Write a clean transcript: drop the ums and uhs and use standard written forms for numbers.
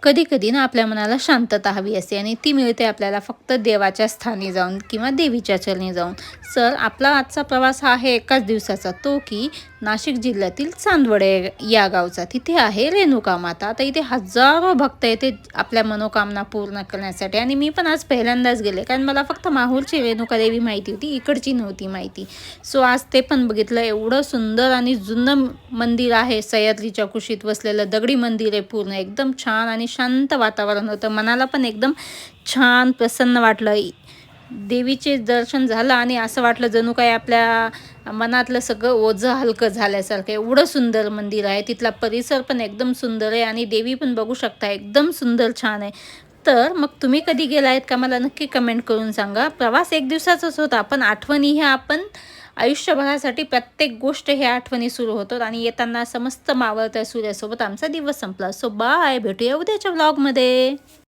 कधी कधी ना आपल्या मनाला शांतता हवी असते आणि ती मिळते आपल्याला फक्त देवाच्या स्थानी जाऊन किंवा देवीच्या चरणी जाऊन. सर आपला आजचा प्रवास हा आहे एकाच दिवसाचा, तो की नाशिक जिल्ह्यातील चांदवडे या गावचा. तिथे आहे रेणुका माता. आता इथे हजारो भक्त येते आपल्या मनोकामना पूर्ण करण्यासाठी आणि मी पण आज पहिल्यांदाच गेले, कारण मला फक्त माहूरची रेणुका देवी माहिती होती, इकडची नव्हती माहिती. सो आज ते पण बघितलं. एवढं सुंदर आणि जुनं मंदिर आहे, सह्याद्रीच्या कुशीत वसलेलं दगडी मंदिर आहे. पूर्ण एकदम छान आणि शांत वातावरण होतं. मनाला पण एकदम छान प्रसन्न वाटलं. देवीचे दर्शन झालं आणि असं वाटलं जणू काय आपल्या मनातलं सगळं ओझं हलकं झाल्यासारखं. एवढं सुंदर मंदिर आहे. तिथला परिसर पण एकदम सुंदर आहे आणि देवी पण बघू शकता, एकदम सुंदर छान आहे. तर मग तुम्ही कधी गेला आहेत का, मला नक्की कमेंट करून सांगा. प्रवास एक दिवसाचाच होता, पण आठवणी ह्या आपण आयुष्यभरासाठी प्रत्येक गोष्ट ह्या आठवणी सुरू होतात आणि येताना समस्त मावळत्या सूर्यासोबत आमचा दिवस संपला. सो बाय, भेटूया उद्याच्या व्लॉगमध्ये.